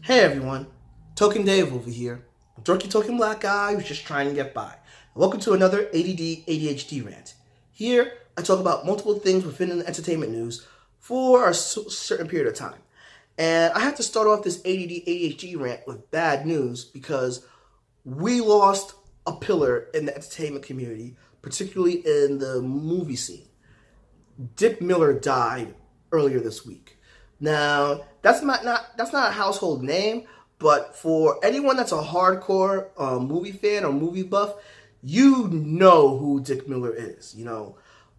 Hey everyone, Token Dave over here. A dorky token black guy who's just trying to get by. Welcome to another ADD ADHD rant. Here, I talk about multiple things within the entertainment news for a certain period of time. And I have to start off this ADD ADHD rant with bad news because we lost a pillar in the entertainment community, particularly in the movie scene. Dick Miller died earlier this week. Now, that's not a household name, but for anyone that's a hardcore movie fan or movie buff, you know who Dick Miller is.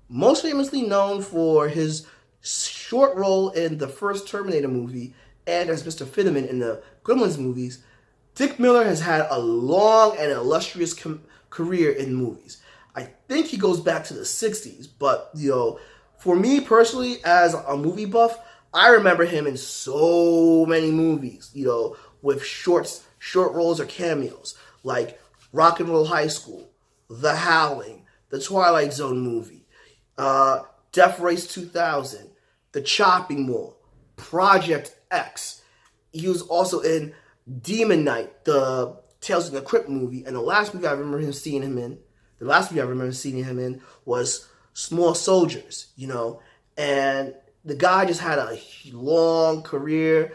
Most famously known for his short role in the first Terminator movie and as Mr. Finneman in the Gremlins movies. Dick Miller has had a long and illustrious career in movies. I think he goes back to the 60s, but for me personally, as a movie buff, I remember him in so many movies, with short roles or cameos, like Rock and Roll High School, The Howling, the Twilight Zone movie, Death Race 2000, The Chopping Mall, Project X. He was also in Demon Knight, the Tales from the Crypt movie, and the last movie I remember seeing him in was Small Soldiers, and the guy just had a long career,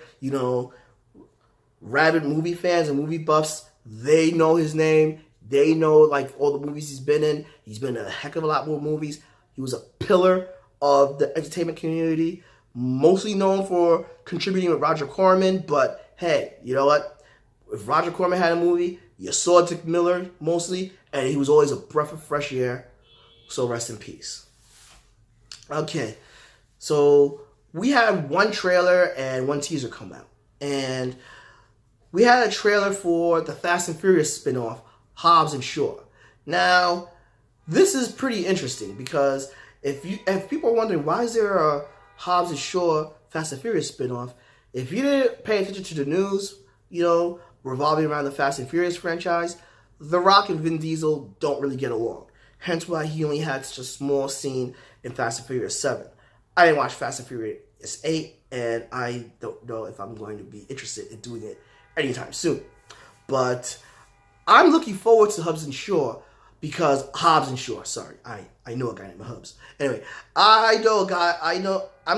rabid movie fans and movie buffs, they know his name. They know, all the movies he's been in. He's been in a heck of a lot more movies. He was a pillar of the entertainment community, mostly known for contributing with Roger Corman. But, hey, you know what? If Roger Corman had a movie, you saw Dick Miller mostly, and he was always a breath of fresh air. So rest in peace. Okay. So we had one trailer and one teaser come out. And we had a trailer for the Fast and Furious spinoff, Hobbs Shaw. Now, this is pretty interesting because if people are wondering why is there a Hobbs Shaw Fast and Furious spinoff, if you didn't pay attention to the news, revolving around the Fast and Furious franchise, The Rock and Vin Diesel don't really get along. Hence why he only had such a small scene in Fast and Furious 7. I didn't watch Fast and Furious 8, and I don't know if I'm going to be interested in doing it anytime soon. But I'm looking forward to Hobbs Shaw because I know a guy named Hobbs. Anyway, I'm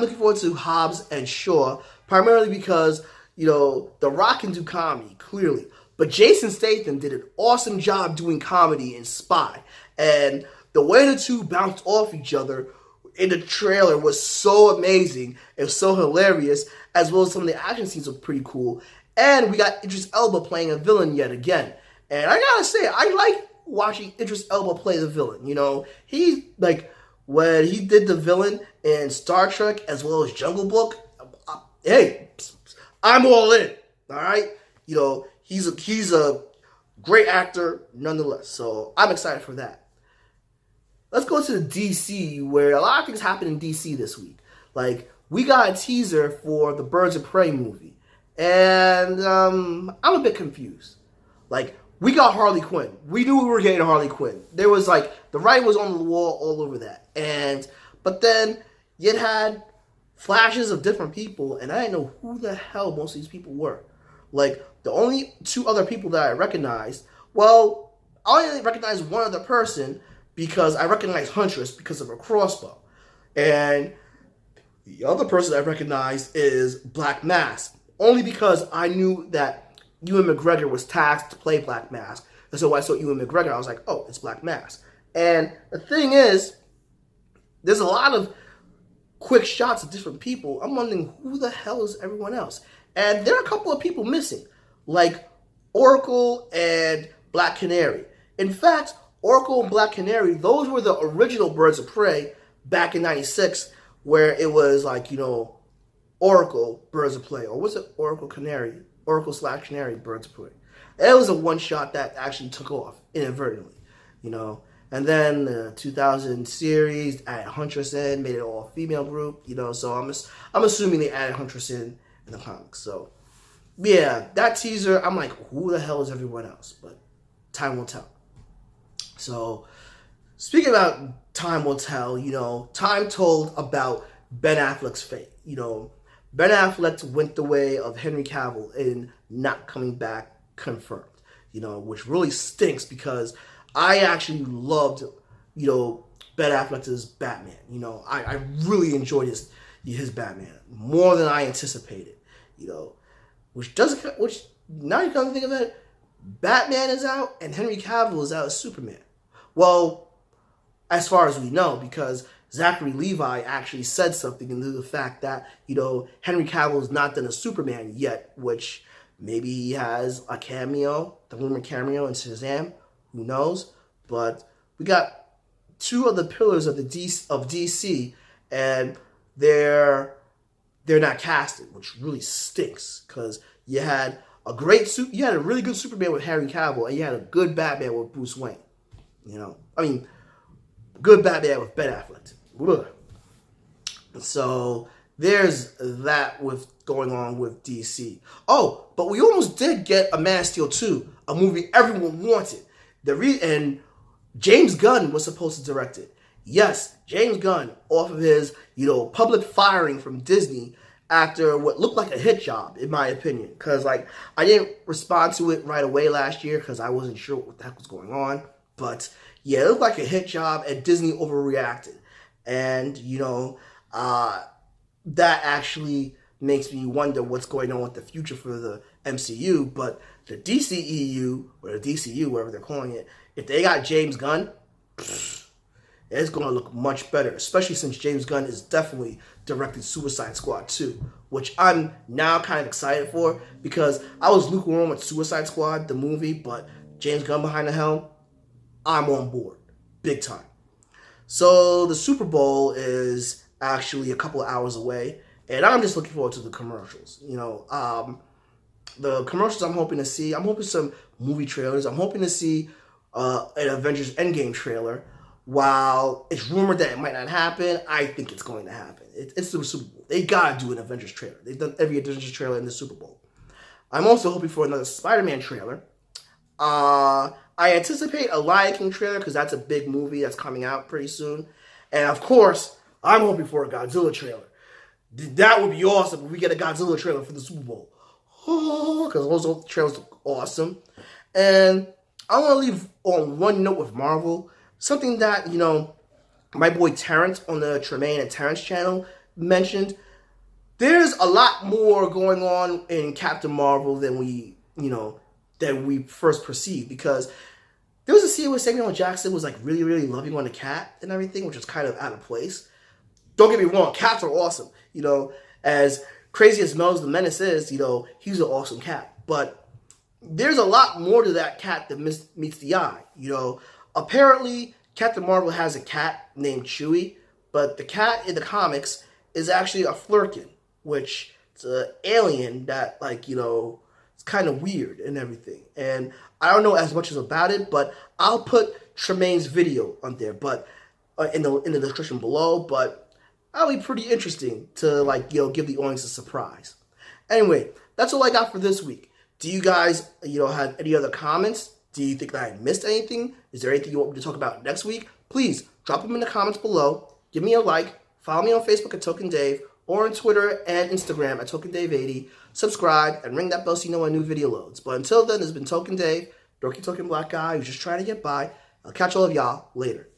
looking forward to Hobbs and Shaw primarily because, The Rock can do comedy, clearly. But Jason Statham did an awesome job doing comedy in Spy. And the way the two bounced off each other in the trailer was so amazing and so hilarious, as well as some of the action scenes were pretty cool. And we got Idris Elba playing a villain yet again. And I gotta say, I like watching Idris Elba play the villain. He, when he did the villain in Star Trek as well as Jungle Book, hey, I'm all in, all right? He's a great actor nonetheless, so I'm excited for that. Let's go to DC, where a lot of things happened in DC this week. We got a teaser for the Birds of Prey movie, and I'm a bit confused. We got Harley Quinn. We knew we were getting Harley Quinn. There was, the writing was on the wall all over that. But then you had flashes of different people, and I didn't know who the hell most of these people were. The only two other people that I recognized, well, I only recognized one other person because I recognized Huntress because of her crossbow. And the other person I recognized is Black Mask, only because I knew that Ewan McGregor was tasked to play Black Mask. And so when I saw Ewan McGregor, I was like, oh, it's Black Mask. And the thing is, there's a lot of quick shots of different people. I'm wondering who the hell is everyone else? And there are a couple of people missing, like Oracle and Black Canary. In fact, Oracle and Black Canary, those were the original Birds of Prey back in 96, where it was Oracle, Birds of Prey, or was it Oracle / Canary, Birds of Prey. It was a one-shot that actually took off inadvertently, And then the 2000 series added Huntress in, made it all female group, So I'm assuming they added Huntress in the comics. So yeah, that teaser, I'm like, who the hell is everyone else? But time will tell. So speaking about time will tell, time told about Ben Affleck's fate. Ben Affleck went the way of Henry Cavill in not coming back confirmed, which really stinks because I actually loved, Ben Affleck's Batman. I really enjoyed his Batman more than I anticipated, which now you come to think of it, Batman is out and Henry Cavill is out as Superman. Well, as far as we know, because Zachary Levi actually said something into the fact that, Henry Cavill is not done as Superman yet, which maybe he has a cameo, the rumored cameo in Shazam, who knows? But we got two of the pillars of DC, and they're not casted, which really stinks, because you had a really good Superman with Henry Cavill, and you had a good Batman with Bruce Wayne. Good Batman with Ben Affleck. Ugh. So there's that with going on with DC. Oh, but we almost did get a Man of Steel 2, a movie everyone wanted. And James Gunn was supposed to direct it. Yes, James Gunn, off of his, public firing from Disney after what looked like a hit job, in my opinion. Because, I didn't respond to it right away last year because I wasn't sure what the heck was going on. But, yeah, it looked like a hit job, and Disney overreacted. And, that actually makes me wonder what's going on with the future for the MCU. But the DCEU, or the DCU, whatever they're calling it, if they got James Gunn, it's going to look much better, especially since James Gunn is definitely directing Suicide Squad 2, which I'm now kind of excited for, because I was lukewarm with Suicide Squad, the movie, but James Gunn behind the helm, I'm on board, big time. So the Super Bowl is actually a couple of hours away, and I'm just looking forward to the commercials. The commercials I'm hoping some movie trailers. I'm hoping to see an Avengers Endgame trailer. While it's rumored that it might not happen, I think it's going to happen. It's the Super Bowl. They gotta do an Avengers trailer. They've done every Avengers trailer in the Super Bowl. I'm also hoping for another Spider-Man trailer. I anticipate a Lion King trailer because that's a big movie that's coming out pretty soon. And of course, I'm hoping for a Godzilla trailer. That would be awesome if we get a Godzilla trailer for the Super Bowl. Because those trailers look awesome. And I want to leave on one note with Marvel. Something that, my boy Terrance on the Tramaine and Terrance channel mentioned. There's a lot more going on in Captain Marvel than we first perceived, because there was a scene where Samuel L. Jackson was really, really loving on the cat and everything, which was kind of out of place. Don't get me wrong, cats are awesome. As crazy as Mel's the Menace is, he's an awesome cat. But there's a lot more to that cat than meets the eye. Apparently, Captain Marvel has a cat named Chewie, but the cat in the comics is actually a Flerken, which is an alien that, it's kind of weird and everything. And I don't know as much as about it, but I'll put Tramaine's video on there, but in the description below. But that'll be pretty interesting to give the audience a surprise. Anyway, that's all I got for this week. Do you guys have any other comments? Do you think that I missed anything? Is there anything you want me to talk about next week? Please drop them in the comments below. Give me a like. Follow me on Facebook at Token Dave, or on Twitter and Instagram at TokenDave80. Subscribe and ring that bell so you know when a new video loads. But until then, this has been Token Dave, dorky token black guy who's just trying to get by. I'll catch all of y'all later.